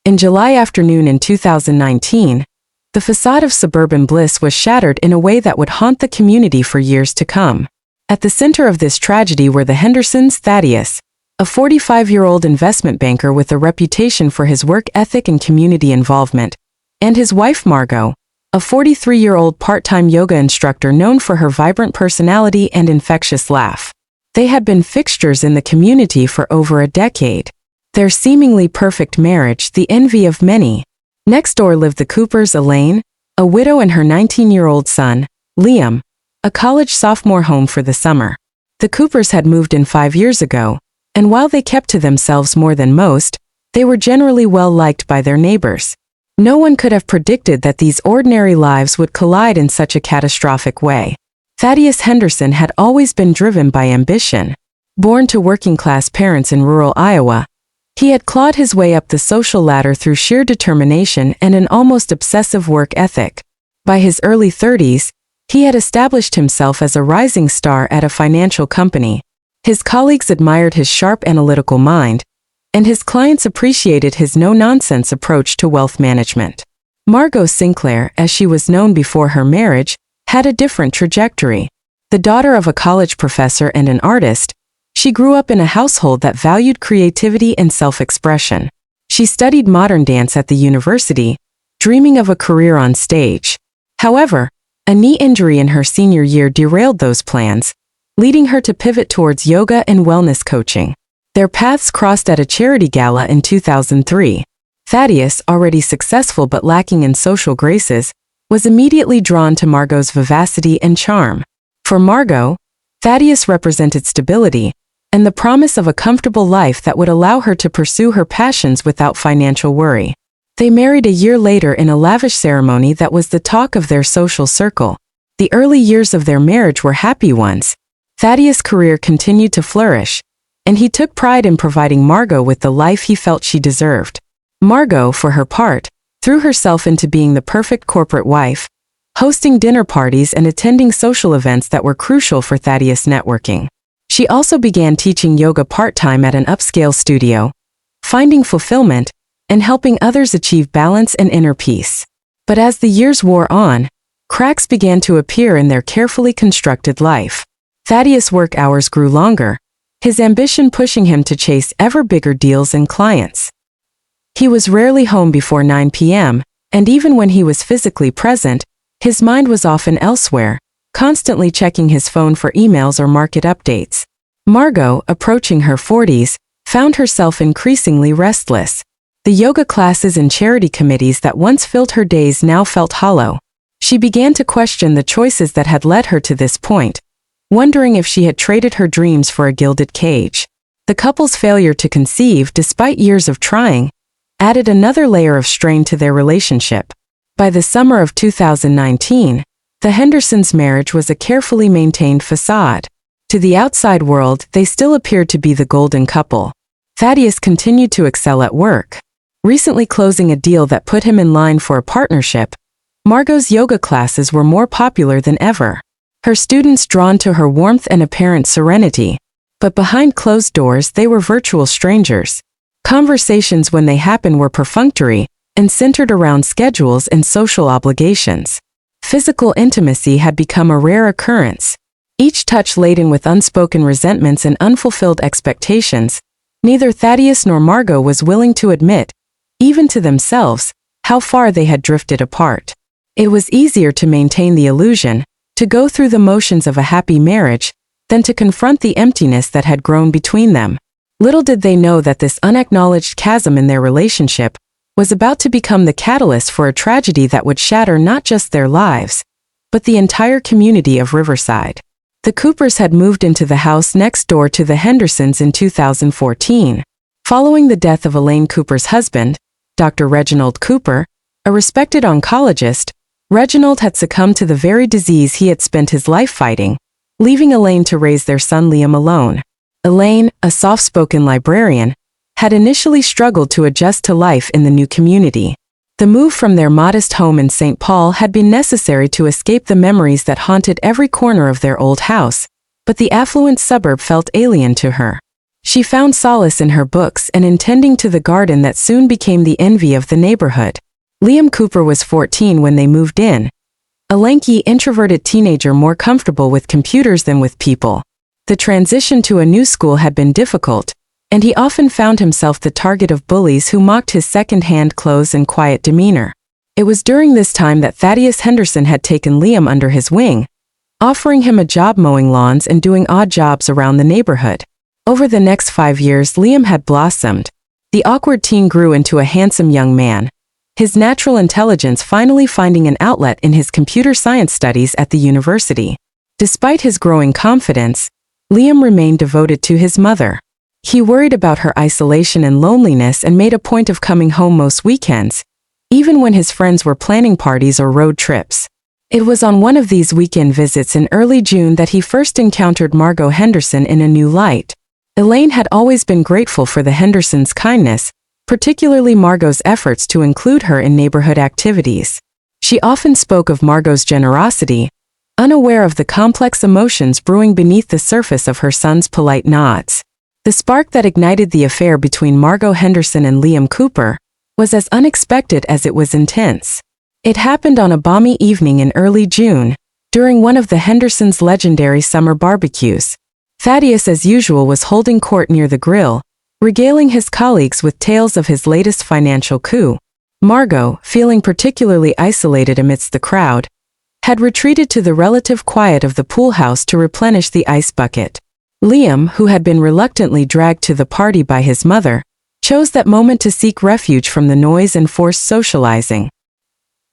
In July afternoon in 2019, the facade of suburban bliss was shattered in a way that would haunt the community for years to come. At the center of this tragedy were the Hendersons. Thaddeus, a 45-year-old investment banker with a reputation for his work ethic and community involvement, and his wife Margot, a 43-year-old part-time yoga instructor known for her vibrant personality and infectious laugh. They had been fixtures in the community for over a decade. Their seemingly perfect marriage, the envy of many. Next door lived the Coopers. Elaine, a widow, and her 19-year-old son, Liam, a college sophomore, home for the summer. The Coopers had moved in 5 years ago, and while they kept to themselves more than most, they were generally well liked by their neighbors. No one could have predicted that these ordinary lives would collide in such a catastrophic way. Thaddeus Henderson had always been driven by ambition. Born to working-class parents in rural Iowa, he had clawed his way up the social ladder through sheer determination and an almost obsessive work ethic. By his early 30s, he had established himself as a rising star at a financial company. His colleagues admired his sharp analytical mind, and his clients appreciated his no-nonsense approach to wealth management. Margot Sinclair, as she was known before her marriage, had a different trajectory. The daughter of a college professor and an artist, she grew up in a household that valued creativity and self-expression. She studied modern dance at the university, dreaming of a career on stage. However, a knee injury in her senior year derailed those plans, leading her to pivot towards yoga and wellness coaching. Their paths crossed at a charity gala in 2003. Thaddeus, already successful but lacking in social graces, was immediately drawn to Margot's vivacity and charm. For Margot, Thaddeus represented stability and the promise of a comfortable life that would allow her to pursue her passions without financial worry. They married a year later in a lavish ceremony that was the talk of their social circle. The early years of their marriage were happy ones. Thaddeus' career continued to flourish, and he took pride in providing Margot with the life he felt she deserved. Margot, for her part, threw herself into being the perfect corporate wife, hosting dinner parties and attending social events that were crucial for Thaddeus' networking. She also began teaching yoga part-time at an upscale studio, finding fulfillment, and helping others achieve balance and inner peace. But as the years wore on, cracks began to appear in their carefully constructed life. Thaddeus' work hours grew longer, his ambition pushing him to chase ever bigger deals and clients. He was rarely home before 9 p.m., and even when he was physically present, his mind was often elsewhere, constantly checking his phone for emails or market updates. Margot, approaching her 40s, found herself increasingly restless. The yoga classes and charity committees that once filled her days now felt hollow. She began to question the choices that had led her to this point, wondering if she had traded her dreams for a gilded cage. The couple's failure to conceive, despite years of trying, added another layer of strain to their relationship. By the summer of 2019, the Hendersons' marriage was a carefully maintained facade. To the outside world, they still appeared to be the golden couple. Thaddeus continued to excel at work, recently closing a deal that put him in line for a partnership. Margot's yoga classes were more popular than ever, her students drawn to her warmth and apparent serenity. But behind closed doors, they were virtual strangers. Conversations, when they happened, were perfunctory and centered around schedules and social obligations. Physical intimacy had become a rare occurrence, each touch laden with unspoken resentments and unfulfilled expectations. Neither Thaddeus nor Margot was willing to admit, even to themselves, how far they had drifted apart. It was easier to maintain the illusion, to go through the motions of a happy marriage, than to confront the emptiness that had grown between them. Little did they know that this unacknowledged chasm in their relationship was about to become the catalyst for a tragedy that would shatter not just their lives, but the entire community of Riverside. The Coopers had moved into the house next door to the Hendersons in 2014. Following the death of Elaine Cooper's husband, Dr. Reginald Cooper, a respected oncologist, Reginald had succumbed to the very disease he had spent his life fighting, leaving Elaine to raise their son Liam alone. Elaine, a soft-spoken librarian, had initially struggled to adjust to life in the new community. The move from their modest home in St. Paul had been necessary to escape the memories that haunted every corner of their old house, but the affluent suburb felt alien to her. She found solace in her books and in tending to the garden that soon became the envy of the neighborhood. Liam Cooper was 14 when they moved in, a lanky, introverted teenager more comfortable with computers than with people. The transition to a new school had been difficult, and he often found himself the target of bullies who mocked his second-hand clothes and quiet demeanor. It was during this time that Thaddeus Henderson had taken Liam under his wing, offering him a job mowing lawns and doing odd jobs around the neighborhood. Over the next 5 years, Liam had blossomed. The awkward teen grew into a handsome young man, his natural intelligence finally finding an outlet in his computer science studies at the university. Despite his growing confidence, Liam remained devoted to his mother. He worried about her isolation and loneliness and made a point of coming home most weekends, even when his friends were planning parties or road trips. It was on one of these weekend visits in early June that he first encountered Margot Henderson in a new light. Elaine had always been grateful for the Hendersons' kindness, particularly Margot's efforts to include her in neighborhood activities. She often spoke of Margot's generosity, unaware of the complex emotions brewing beneath the surface of her son's polite nods. The spark that ignited the affair between Margot Henderson and Liam Cooper was as unexpected as it was intense. It happened on a balmy evening in early June, during one of the Hendersons' legendary summer barbecues. Thaddeus, as usual, was holding court near the grill, regaling his colleagues with tales of his latest financial coup. Margot, feeling particularly isolated amidst the crowd, had retreated to the relative quiet of the pool house to replenish the ice bucket. Liam, who had been reluctantly dragged to the party by his mother, chose that moment to seek refuge from the noise and forced socializing.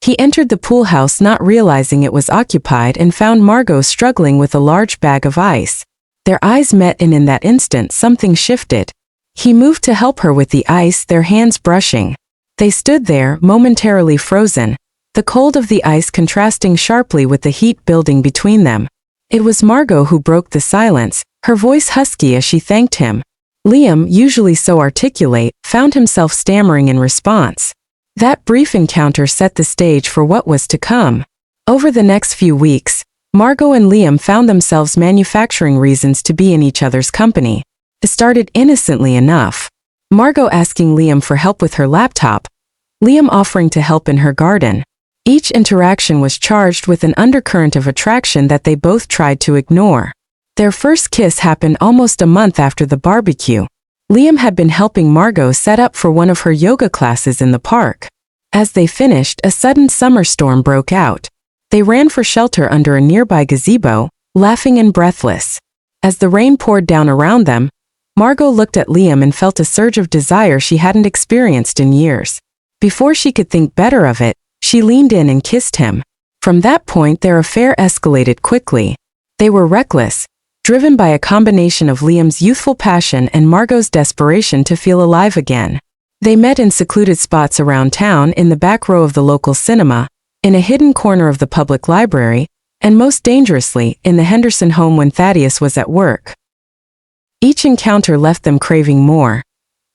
He entered the pool house not realizing it was occupied and found Margot struggling with a large bag of ice. Their eyes met and in that instant something shifted. He moved to help her with the ice, their hands brushing. They stood there, momentarily frozen, the cold of the ice contrasting sharply with the heat building between them. It was Margot who broke the silence, her voice husky as she thanked him. Liam, usually so articulate, found himself stammering in response. That brief encounter set the stage for what was to come. Over the next few weeks, Margot and Liam found themselves manufacturing reasons to be in each other's company. It started innocently enough. Margot asking Liam for help with her laptop, Liam offering to help in her garden. Each interaction was charged with an undercurrent of attraction that they both tried to ignore. Their first kiss happened almost a month after the barbecue. Liam had been helping Margot set up for one of her yoga classes in the park. As they finished, a sudden summer storm broke out. They ran for shelter under a nearby gazebo, laughing and breathless. As the rain poured down around them, Margot looked at Liam and felt a surge of desire she hadn't experienced in years. Before she could think better of it, she leaned in and kissed him. From that point, their affair escalated quickly. They were reckless, driven by a combination of Liam's youthful passion and Margot's desperation to feel alive again. They met in secluded spots around town, in the back row of the local cinema, in a hidden corner of the public library, and most dangerously, in the Henderson home when Thaddeus was at work. Each encounter left them craving more,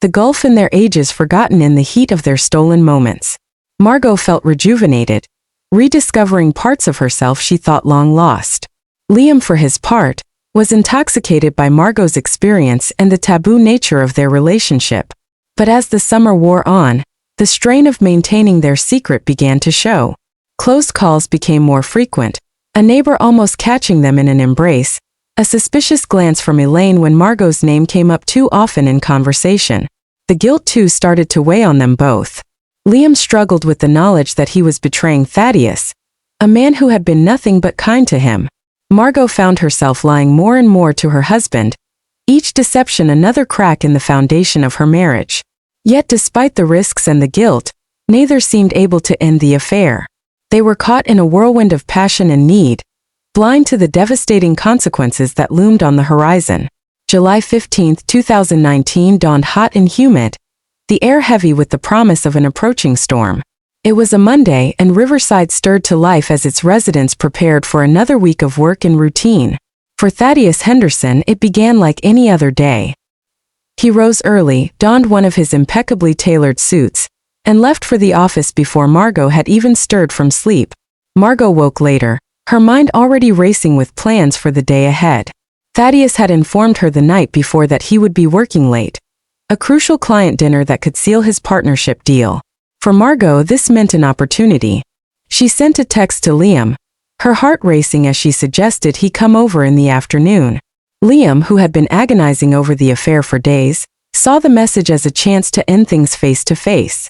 the gulf in their ages forgotten in the heat of their stolen moments. Margot felt rejuvenated, rediscovering parts of herself she thought long lost. Liam, for his part, was intoxicated by Margot's experience and the taboo nature of their relationship. But as the summer wore on, the strain of maintaining their secret began to show. Close calls became more frequent, a neighbor almost catching them in an embrace, a suspicious glance from Elaine when Margot's name came up too often in conversation. The guilt too started to weigh on them both. Liam struggled with the knowledge that he was betraying Thaddeus, a man who had been nothing but kind to him. Margot found herself lying more and more to her husband, each deception another crack in the foundation of her marriage. Yet despite the risks and the guilt, neither seemed able to end the affair. They were caught in a whirlwind of passion and need, blind to the devastating consequences that loomed on the horizon. July 15, 2019 dawned hot and humid, the air heavy with the promise of an approaching storm. It was a Monday, and Riverside stirred to life as its residents prepared for another week of work and routine. For Thaddeus Henderson, it began like any other day. He rose early, donned one of his impeccably tailored suits, and left for the office before Margot had even stirred from sleep. Margot woke later, her mind already racing with plans for the day ahead. Thaddeus had informed her the night before that he would be working late. A crucial client dinner that could seal his partnership deal. For Margot, this meant an opportunity. She sent a text to Liam, her heart racing as she suggested he come over in the afternoon. Liam, who had been agonizing over the affair for days, saw the message as a chance to end things face to face.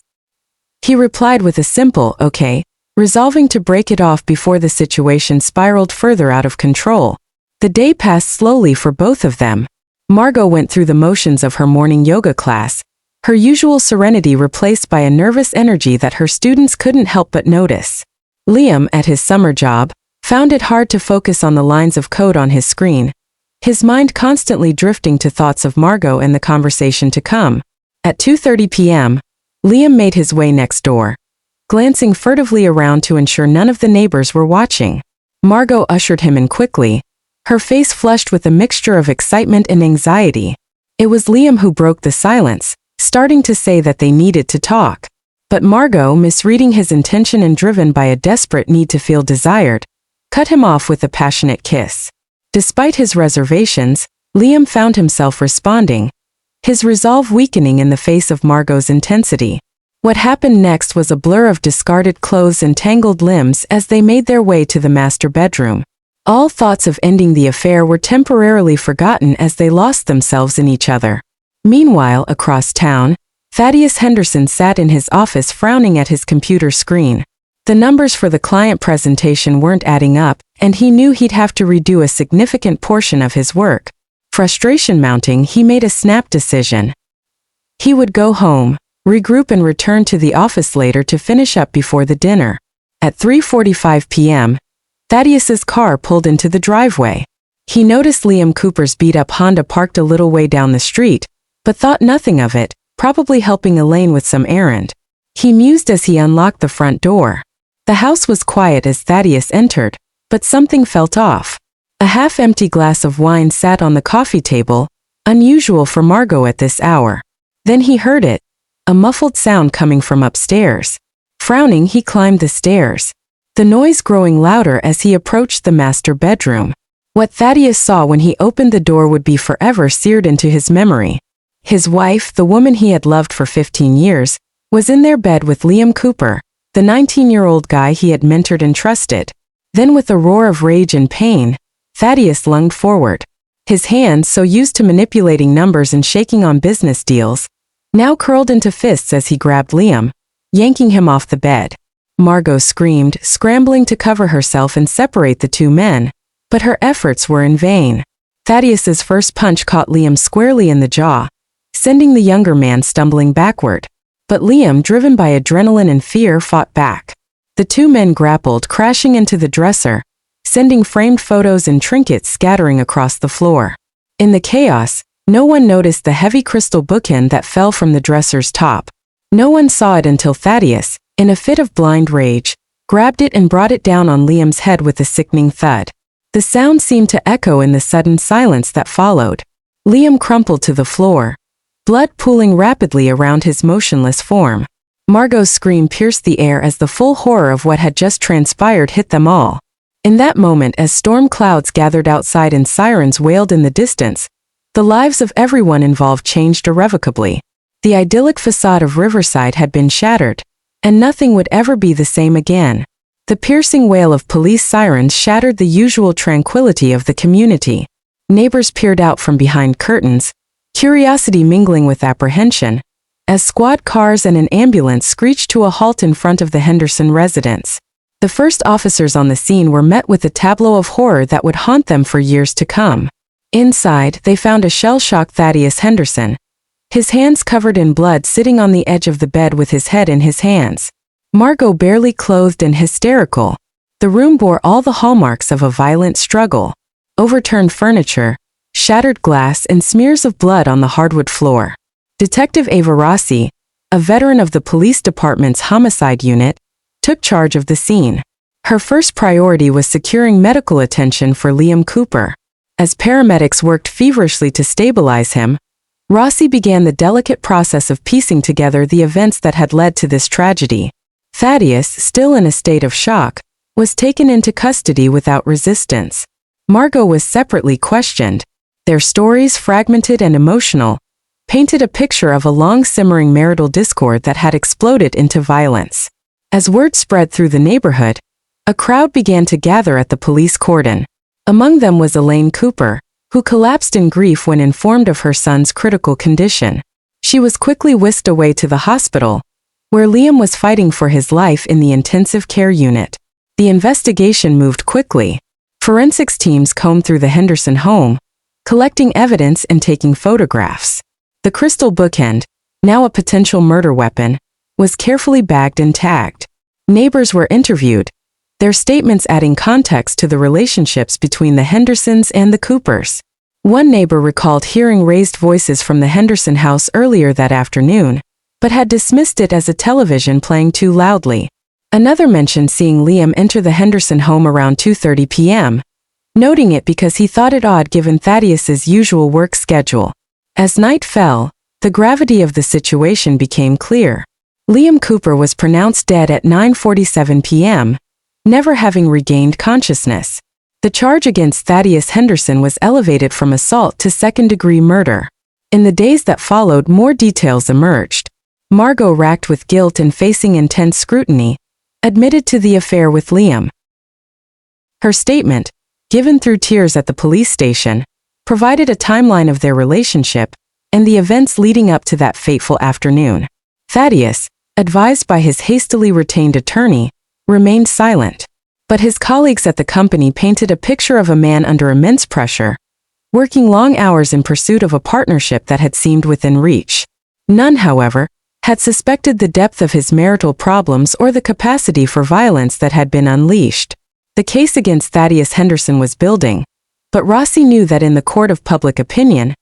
He replied with a simple, okay, resolving to break it off before the situation spiraled further out of control. The day passed slowly for both of them. Margot went through the motions of her morning yoga class, her usual serenity replaced by a nervous energy that her students couldn't help but notice. Liam, at his summer job, found it hard to focus on the lines of code on his screen, his mind constantly drifting to thoughts of Margot and the conversation to come. At 2:30 p.m., Liam made his way next door, glancing furtively around to ensure none of the neighbors were watching. Margot ushered him in quickly, her face flushed with a mixture of excitement and anxiety. It was Liam who broke the silence, starting to say that they needed to talk. But Margot, misreading his intention and driven by a desperate need to feel desired, cut him off with a passionate kiss. Despite his reservations, Liam found himself responding, his resolve weakening in the face of Margot's intensity. What happened next was a blur of discarded clothes and tangled limbs as they made their way to the master bedroom. All thoughts of ending the affair were temporarily forgotten as they lost themselves in each other. Meanwhile, across town, Thaddeus Henderson sat in his office frowning at his computer screen. The numbers for the client presentation weren't adding up, and he knew he'd have to redo a significant portion of his work. Frustration mounting, he made a snap decision. He would go home, regroup and return to the office later to finish up before the dinner. At 3:45 p.m., Thaddeus's car pulled into the driveway. He noticed Liam Cooper's beat-up Honda parked a little way down the street, but thought nothing of it, probably helping Elaine with some errand. He mused as he unlocked the front door. The house was quiet as Thaddeus entered, but something felt off. A half-empty glass of wine sat on the coffee table, unusual for Margot at this hour. Then he heard it, a muffled sound coming from upstairs. Frowning, he climbed the stairs, the noise growing louder as he approached the master bedroom. What Thaddeus saw when he opened the door would be forever seared into his memory. His wife, the woman he had loved for 15 years, was in their bed with Liam Cooper, the 19-year-old guy he had mentored and trusted. Then with a roar of rage and pain, Thaddeus lunged forward. His hands, so used to manipulating numbers and shaking on business deals, now curled into fists as he grabbed Liam, yanking him off the bed. Margot screamed, scrambling to cover herself and separate the two men, but her efforts were in vain. Thaddeus's first punch caught Liam squarely in the jaw, sending the younger man stumbling backward. But Liam, driven by adrenaline and fear, fought back. The two men grappled, crashing into the dresser, sending framed photos and trinkets scattering across the floor. In the chaos, no one noticed the heavy crystal bookend that fell from the dresser's top. No one saw it until Thaddeus, in a fit of blind rage, grabbed it and brought it down on Liam's head with a sickening thud. The sound seemed to echo in the sudden silence that followed. Liam crumpled to the floor, blood pooling rapidly around his motionless form. Margot's scream pierced the air as the full horror of what had just transpired hit them all. In that moment, as storm clouds gathered outside and sirens wailed in the distance, the lives of everyone involved changed irrevocably. The idyllic facade of Riverside had been shattered, and nothing would ever be the same again. The piercing wail of police sirens shattered the usual tranquility of the community. Neighbors peered out from behind curtains, curiosity mingling with apprehension, as squad cars and an ambulance screeched to a halt in front of the Henderson residence. The first officers on the scene were met with a tableau of horror that would haunt them for years to come. Inside, they found a shell-shocked Thaddeus Henderson, his hands covered in blood, sitting on the edge of the bed with his head in his hands. Margot barely clothed and hysterical. The room bore all the hallmarks of a violent struggle: overturned furniture, shattered glass, and smears of blood on the hardwood floor. Detective Ava Rossi, a veteran of the police department's homicide unit, took charge of the scene. Her first priority was securing medical attention for Liam Cooper. As paramedics worked feverishly to stabilize him, Rossi began the delicate process of piecing together the events that had led to this tragedy. Thaddeus, still in a state of shock, was taken into custody without resistance. Margot was separately questioned, Their stories, fragmented and emotional, painted a picture of a long-simmering marital discord that had exploded into violence. As word spread through the neighborhood, a crowd began to gather at the police cordon. Among them was Elaine Cooper, who collapsed in grief when informed of her son's critical condition. She was quickly whisked away to the hospital, where Liam was fighting for his life in the intensive care unit. The investigation moved quickly. Forensics teams combed through the Henderson home, collecting evidence and taking photographs. The crystal bookend, now a potential murder weapon, was carefully bagged and tagged. Neighbors were interviewed, their statements adding context to the relationships between the Hendersons and the Coopers. One neighbor recalled hearing raised voices from the Henderson house earlier that afternoon, but had dismissed it as a television playing too loudly. Another mentioned seeing Liam enter the Henderson home around 2:30 p.m., noting it because he thought it odd given Thaddeus's usual work schedule. As night fell, the gravity of the situation became clear. Liam Cooper was pronounced dead at 9:47 p.m., never having regained consciousness. The charge against Thaddeus Henderson was elevated from assault to second-degree murder. In the days that followed, more details emerged. Margot, racked with guilt and facing intense scrutiny, admitted to the affair with Liam. Her statement, given through tears at the police station, provided a timeline of their relationship and the events leading up to that fateful afternoon. Thaddeus, advised by his hastily retained attorney, remained silent. But his colleagues at the company painted a picture of a man under immense pressure, working long hours in pursuit of a partnership that had seemed within reach. None, however, had suspected the depth of his marital problems or the capacity for violence that had been unleashed. The case against Thaddeus Henderson was building, but Rossi knew that in the court of public opinion,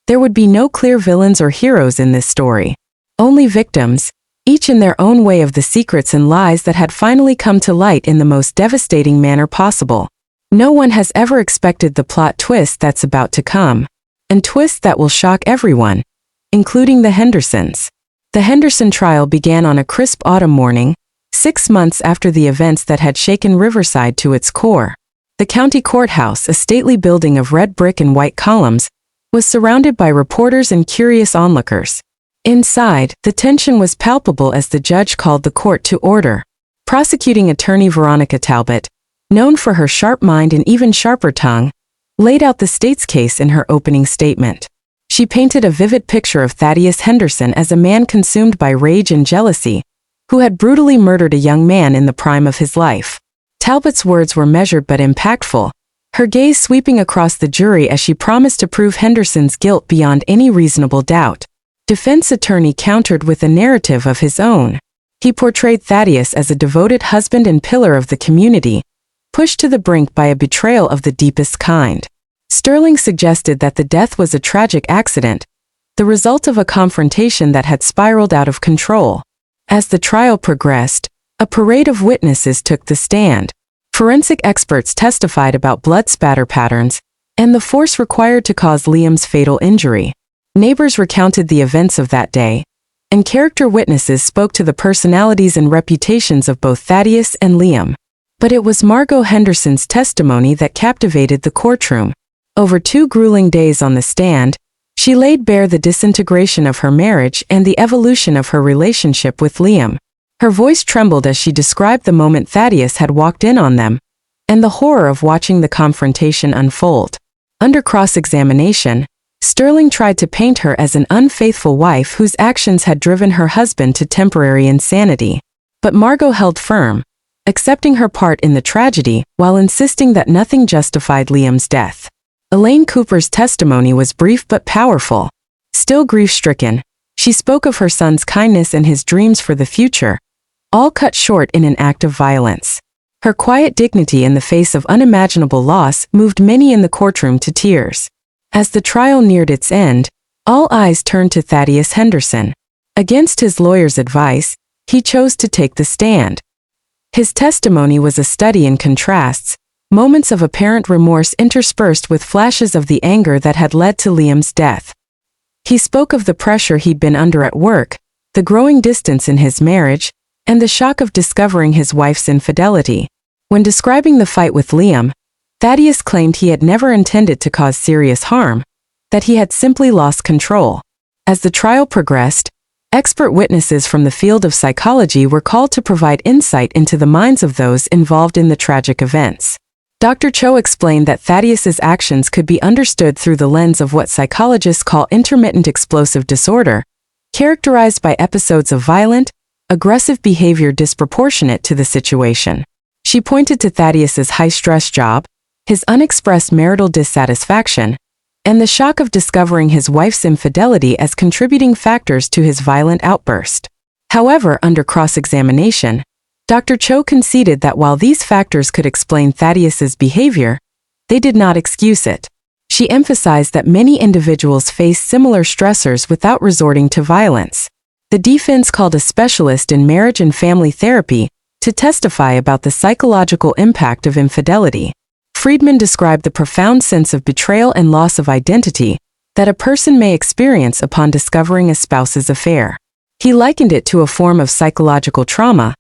there would be no clear villains or heroes in this story. Only victims, each in their own way of the secrets and lies that had finally come to light in the most devastating manner possible. No one has ever expected the plot twist that's about to come, and twist that will shock everyone, including the Hendersons. The Henderson trial began on a crisp autumn morning, 6 months after the events that had shaken Riverside to its core. The county courthouse, a stately building of red brick and white columns, was surrounded by reporters and curious onlookers. Inside, the tension was palpable as the judge called the court to order. Prosecuting attorney Veronica Talbot, known for her sharp mind and even sharper tongue, laid out the state's case in her opening statement. She painted a vivid picture of Thaddeus Henderson as a man consumed by rage and jealousy, who had brutally murdered a young man in the prime of his life. Talbot's words were measured but impactful, her gaze sweeping across the jury as she promised to prove Henderson's guilt beyond any reasonable doubt. Defense attorney countered with a narrative of his own. He portrayed Thaddeus as a devoted husband and pillar of the community, pushed to the brink by a betrayal of the deepest kind. Sterling suggested that the death was a tragic accident, the result of a confrontation that had spiraled out of control. As the trial progressed, a parade of witnesses took the stand. Forensic experts testified about blood spatter patterns and the force required to cause Liam's fatal injury. Neighbors recounted the events of that day, and character witnesses spoke to the personalities and reputations of both Thaddeus and Liam. But it was Margot Henderson's testimony that captivated the courtroom. Over 2 grueling days on the stand, she laid bare the disintegration of her marriage and the evolution of her relationship with Liam. Her voice trembled as she described the moment Thaddeus had walked in on them, and the horror of watching the confrontation unfold. Under cross-examination, Sterling tried to paint her as an unfaithful wife whose actions had driven her husband to temporary insanity. But Margot held firm, accepting her part in the tragedy while insisting that nothing justified Liam's death. Elaine Cooper's testimony was brief but powerful. Still grief-stricken, she spoke of her son's kindness and his dreams for the future, all cut short in an act of violence. Her quiet dignity in the face of unimaginable loss moved many in the courtroom to tears. As the trial neared its end, all eyes turned to Thaddeus Henderson. Against his lawyer's advice, he chose to take the stand. His testimony was a study in contrasts, moments of apparent remorse interspersed with flashes of the anger that had led to Liam's death. He spoke of the pressure he'd been under at work, the growing distance in his marriage, and the shock of discovering his wife's infidelity. When describing the fight with Liam, Thaddeus claimed he had never intended to cause serious harm, that he had simply lost control. As the trial progressed, expert witnesses from the field of psychology were called to provide insight into the minds of those involved in the tragic events. Dr. Cho explained that Thaddeus's actions could be understood through the lens of what psychologists call intermittent explosive disorder, characterized by episodes of violent, aggressive behavior disproportionate to the situation. She pointed to Thaddeus's high-stress job, his unexpressed marital dissatisfaction, and the shock of discovering his wife's infidelity as contributing factors to his violent outburst. However, under cross-examination, Dr. Cho conceded that while these factors could explain Thaddeus's behavior, they did not excuse it. She emphasized that many individuals face similar stressors without resorting to violence. The defense called a specialist in marriage and family therapy to testify about the psychological impact of infidelity. Friedman described the profound sense of betrayal and loss of identity that a person may experience upon discovering a spouse's affair. He likened it to a form of psychological trauma,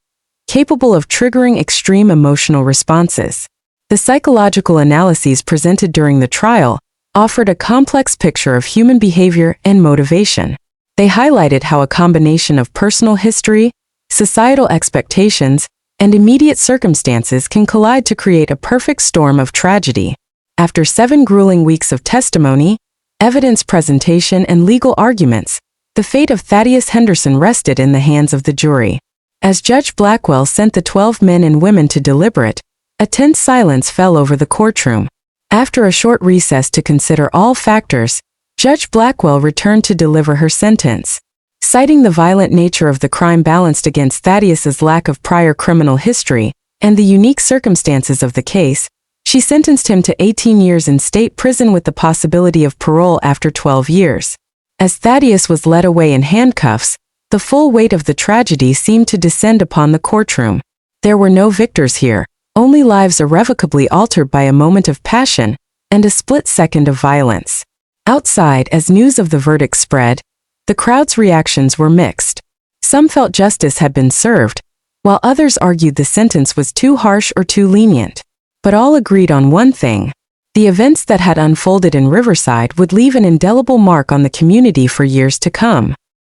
capable of triggering extreme emotional responses. The psychological analyses presented during the trial offered a complex picture of human behavior and motivation. They highlighted how a combination of personal history, societal expectations, and immediate circumstances can collide to create a perfect storm of tragedy. After 7 grueling weeks of testimony, evidence presentation, and legal arguments, the fate of Thaddeus Henderson rested in the hands of the jury. As Judge Blackwell sent the 12 men and women to deliberate, a tense silence fell over the courtroom. After a short recess to consider all factors, Judge Blackwell returned to deliver her sentence. Citing the violent nature of the crime balanced against Thaddeus's lack of prior criminal history and the unique circumstances of the case, she sentenced him to 18 years in state prison with the possibility of parole after 12 years. As Thaddeus was led away in handcuffs, the full weight of the tragedy seemed to descend upon the courtroom. There were no victors here, only lives irrevocably altered by a moment of passion and a split second of violence. Outside, as news of the verdict spread, the crowd's reactions were mixed. Some felt justice had been served, while others argued the sentence was too harsh or too lenient. But all agreed on one thing: the events that had unfolded in Riverside would leave an indelible mark on the community for years to come.